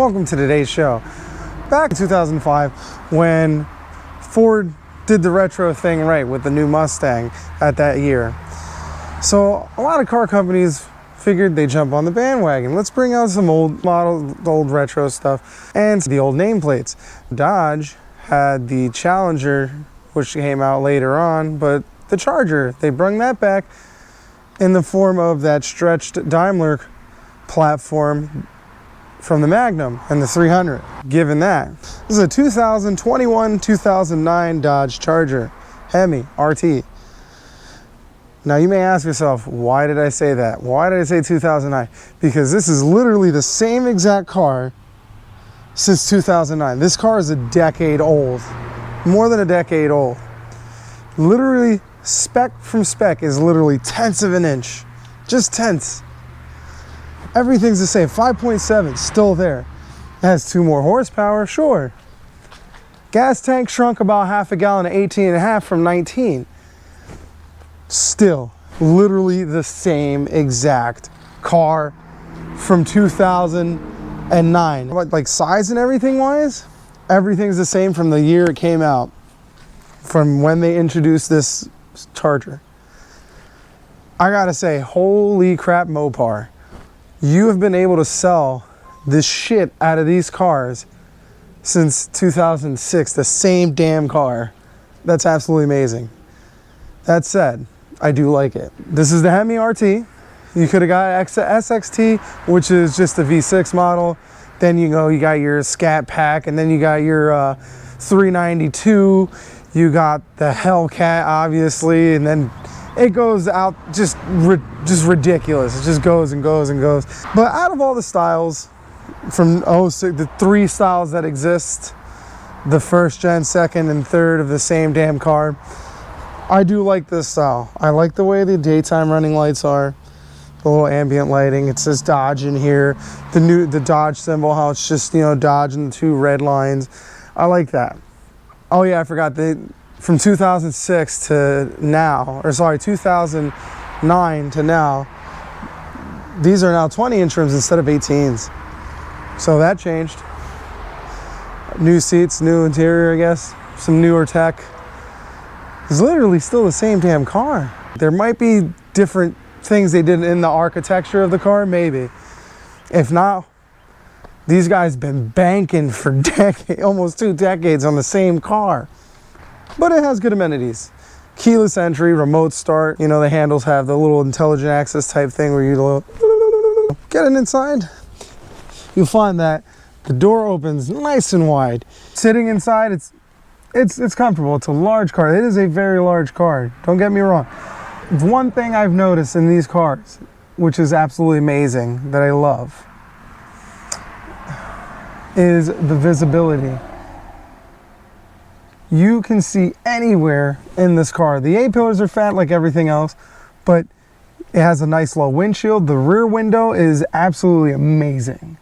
welcome to today's show. Back in 2005, when Ford did the retro thing right with the new Mustang at that year. So a lot of car companies figured they'd jump on the bandwagon. Let's bring out some old model, old retro stuff, and the old nameplates. Dodge had the Challenger, which came out later on, but the Charger, they brought that back in the form of that stretched Daimler platform from the Magnum and the 300. Given that, this is a 2021-2009 Dodge Charger, Hemi RT. Now you may ask yourself, why did I say that? Why did I say 2009? Because this is literally the same exact car since 2009. This car is a decade old, more than a decade old. Literally, spec from spec is literally tenths of an inch, just tenths. Everything's the same. 5.7, still there. It has 2 more horsepower, sure. Gas tank shrunk about half a gallon to 18.5 from 19. Still, literally the same exact car from 2009. Like size and everything wise, everything's the same from the year it came out, from when they introduced this Charger. I gotta say, holy crap, Mopar. You have been able to sell this shit out of these cars since 2006, the same damn car. That's absolutely amazing. That said, I do like it. This is the Hemi RT. You could have got SXT, which is just a V6 model. Then you got your Scat Pack, and then you got your 392. You got the Hellcat, obviously, and then it goes out just ridiculous. It just goes and goes and goes. But out of all the styles from the 3 styles that exist, the first gen, second, and third of the same damn car, I do like this style. I like the way the daytime running lights are, the little ambient lighting. It says Dodge in here. The Dodge symbol, how it's just, Dodge and the 2 red lines. I like that. Oh yeah, I forgot from 2006 to now, or sorry, 2009 to now, these are now 20-inch rims instead of 18s. So that changed. New seats, new interior, I guess. Some newer tech. It's literally still the same damn car. There might be different things they did in the architecture of the car, maybe. If not, these guys been banking for decades, almost 2 decades on the same car. But it has good amenities. Keyless entry, remote start. The handles have the little intelligent access type thing where you get it inside. You'll find that the door opens nice and wide. Sitting inside, it's comfortable. It's a large car. It is a very large car. Don't get me wrong. One thing I've noticed in these cars, which is absolutely amazing, that I love, is the visibility. You can see anywhere in this car. The A-pillars are fat like everything else, but it has a nice low windshield. The rear window is absolutely amazing.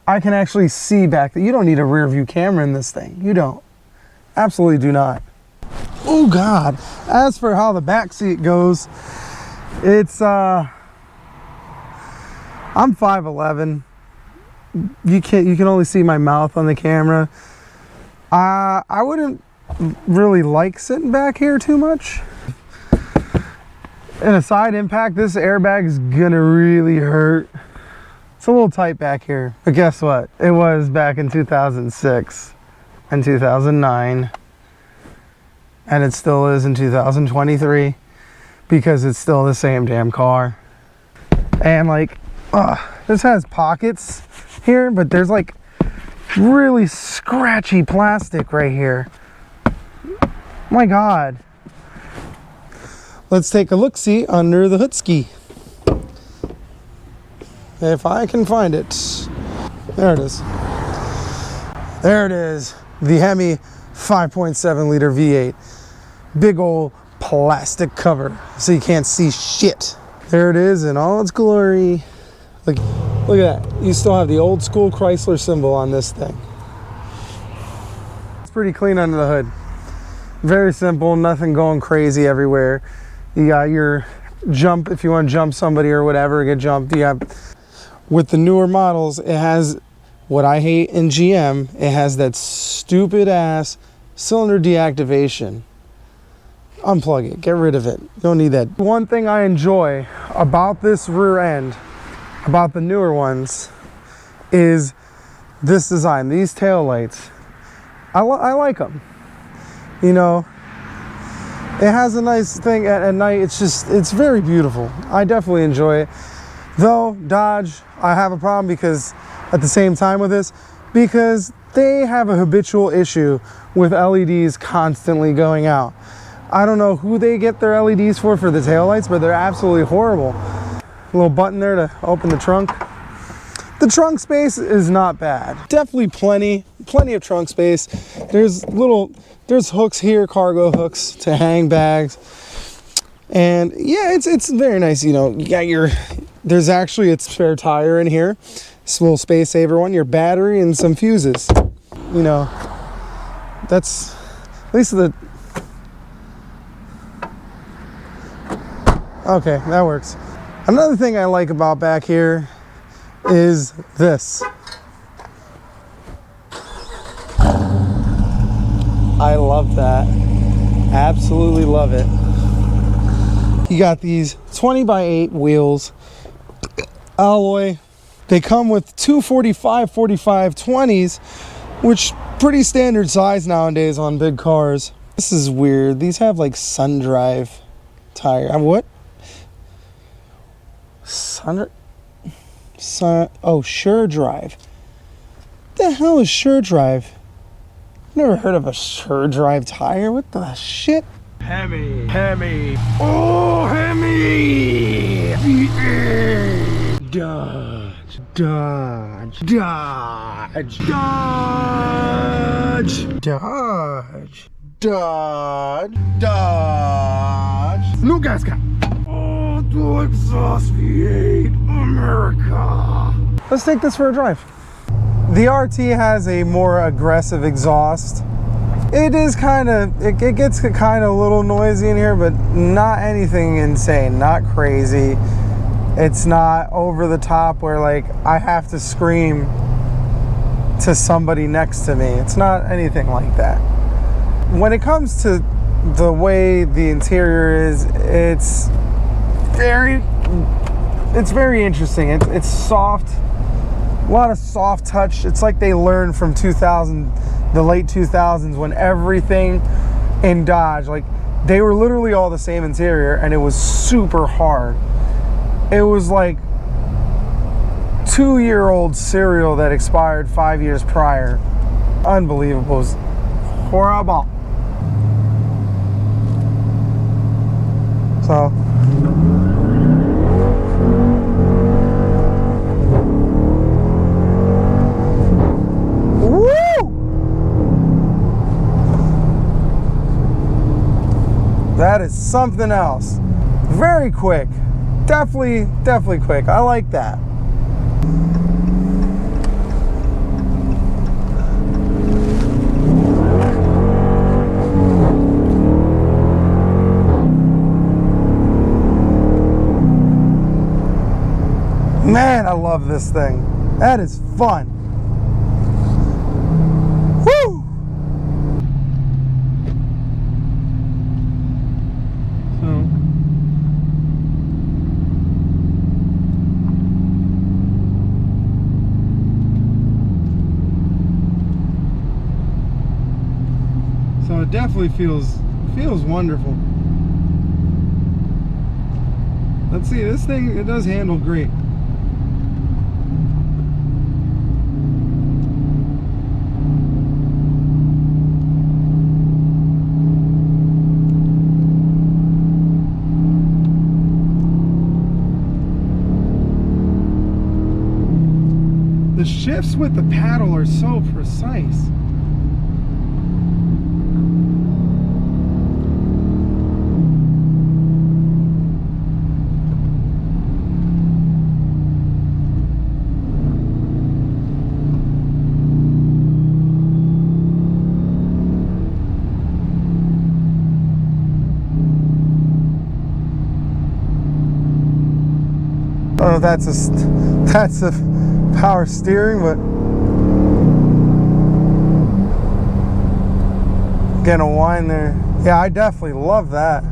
I can actually see back there. You don't need a rear view camera in this thing. You don't. Absolutely do not. Oh God. As for how the back seat goes, it's I'm 5'11". You can only see my mouth on the camera. I wouldn't really like sitting back here too much. In a side impact, this airbag is gonna really hurt. It's a little tight back here, but guess what? It was back in 2006 and 2009, and it still is in 2023 because it's still the same damn car. And this has pockets here, but there's like really scratchy plastic right here. My God. Let's take a look-see under the hoodski. If I can find it. There it is. There it is. The Hemi 5.7 liter V8. Big old plastic cover so you can't see shit. There it is in all its glory. Look at that. You still have the old school Chrysler symbol on this thing. It's pretty clean under the hood. Very simple, nothing going crazy everywhere. You got your jump if you want to jump somebody or whatever, get jumped. You have, with the newer models, it has what I hate in GM, it has that stupid ass cylinder deactivation. Unplug it, get rid of it. You don't need that. One thing I enjoy about this rear end, about the newer ones, is this design, these tail lights. I like them. You know, it has a nice thing at night. It's very beautiful. I definitely enjoy it. Though Dodge, I have a problem because at the same time with this, because they have a habitual issue with LEDs constantly going out. I don't know who they get their LEDs for the taillights, but they're absolutely horrible. A little button there to open the trunk. The trunk space is not bad. Definitely plenty of trunk space. There's hooks here, cargo hooks to hang bags. And yeah, it's very nice. You know, you got there's actually a spare tire in here. This little space saver one, your battery and some fuses. You know, that's at least okay, that works. Another thing I like about back here is this. I love that. Absolutely love it. You got these 20x8 wheels, alloy. They come with two 45 20s, which pretty standard size nowadays on big cars. This is weird. These have like SunDrive tire. What? Sure Drive. What the hell is Sure Drive? Never heard of a Sure Drive tire. What the shit? Hemi. Oh, Hemi V8. Dodge. New gas cap. Oh, the exhaust V8 America. Let's take this for a drive. The RT has a more aggressive exhaust. It is it gets kind of a little noisy in here, but not anything insane, not crazy. It's not over the top where like I have to scream to somebody next to me. It's not anything like that. When it comes to the way the interior is, it's very interesting. It's soft, a lot of soft touch. It's like they learned from the late 2000s when everything in Dodge, like they were literally all the same interior and it was super hard. It was like 2-year-old cereal that expired 5 years prior. Unbelievable. It was horrible. So that is something else. Very quick. Definitely quick. I like that. Man, I love this thing. That is fun. Woo! So it definitely feels wonderful. Let's see, this thing, it does handle great. The shifts with the paddle are so precise. Oh, that's a power steering, but Getting a whine there. Yeah, I definitely love that.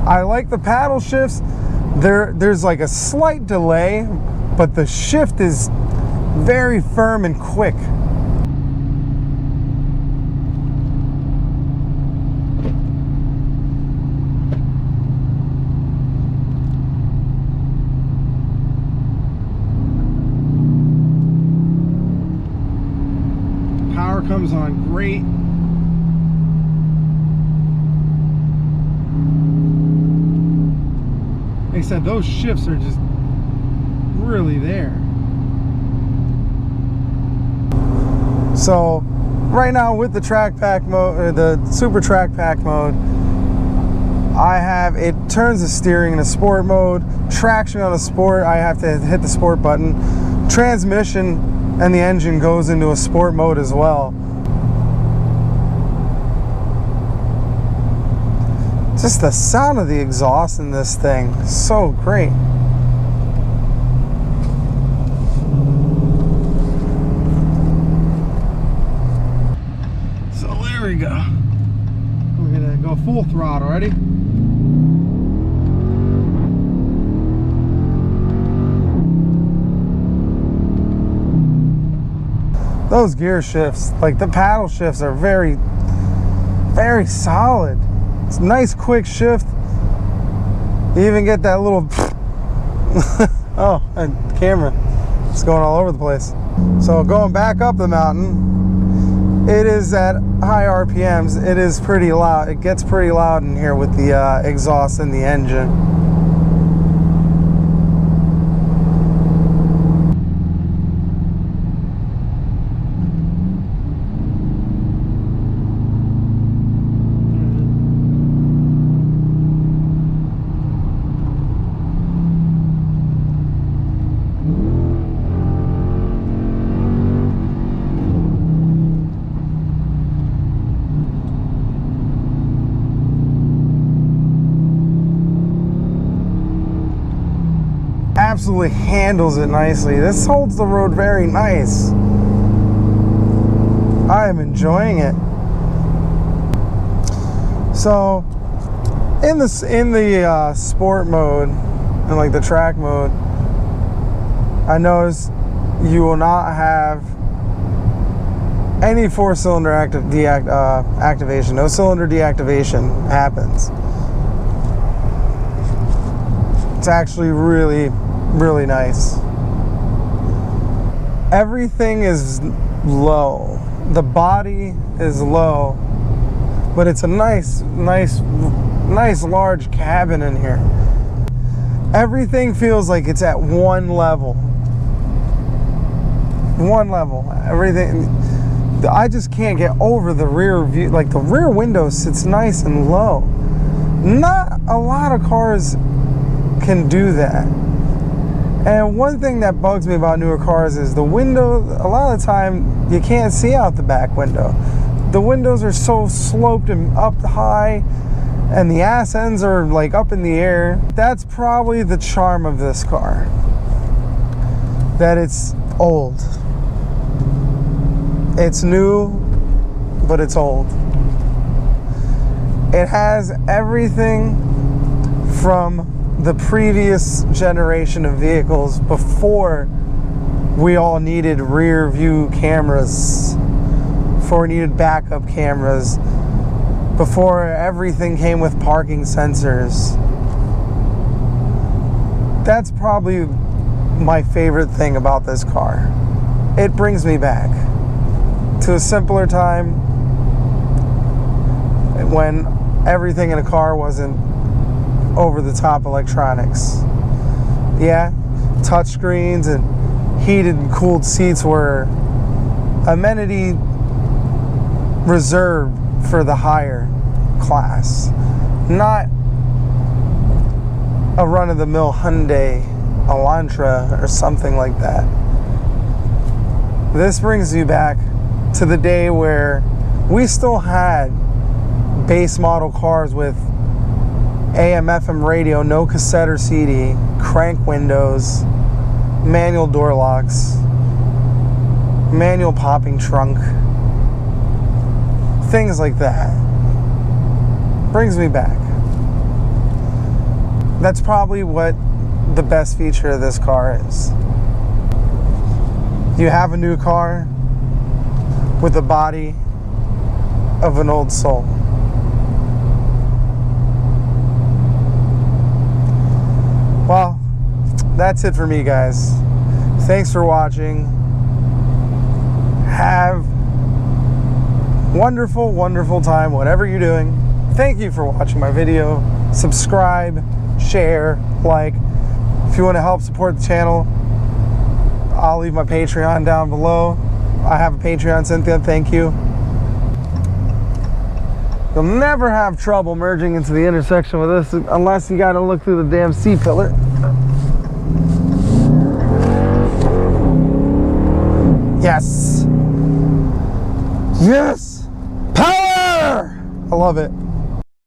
I like the paddle shifts. There's like a slight delay, but the shift is very firm and quick. Power comes on great. Like I said, those shifts are just really there. So right now with the track pack mode, or the super track pack mode, I have, it turns the steering into sport mode. Traction on the sport, I have to hit the sport button. Transmission and the engine goes into a sport mode as well. Just the sound of the exhaust in this thing is so great. So there we go. We're gonna go full throttle. Ready? Those gear shifts, like the paddle shifts, are very, very solid. It's a nice quick shift. You even get that little oh, and camera. It's going all over the place. So going back up the mountain, it is at high RPMs. It is pretty loud. It gets pretty loud in here with the exhaust and the engine. Absolutely handles it nicely. This holds the road very nice. I am enjoying it. So in the sport mode and like the track mode, I noticed you will not have any 4-cylinder activation. No cylinder deactivation happens. It's actually really nice. Everything is low. The body is low, but it's a nice large cabin in here. Everything feels like it's at one level. Everything. I just can't get over the rear view. Like the rear window sits nice and low. Not a lot of cars can do that. And one thing that bugs me about newer cars is the window. A lot of the time you can't see out the back window. The windows are so sloped and up high, and the ass ends are like up in the air. That's probably the charm of this car, that it's old. It's new, but it's old. It has everything from the previous generation of vehicles before we all needed rear view cameras, before we needed backup cameras, before everything came with parking sensors. That's probably my favorite thing about this car. It brings me back to a simpler time when everything in a car wasn't over-the-top electronics. Yeah, touchscreens and heated and cooled seats were amenity reserved for the higher class, not a run-of-the-mill Hyundai Elantra or something like that. This brings you back to the day where we still had base model cars with AM FM radio, no cassette or CD, crank windows, manual door locks, manual popping trunk. Things like that. Brings me back. That's probably what the best feature of this car is. You have a new car with the body of an old soul. Well, that's it for me, guys. Thanks for watching. Have wonderful, wonderful time, whatever you're doing. Thank you for watching my video. Subscribe, share, like. If you want to help support the channel, I'll leave my Patreon down below. I have a Patreon, Cynthia, thank you. You'll never have trouble merging into the intersection with this unless you got to look through the damn C-pillar. Yes! Yes! Power! I love it.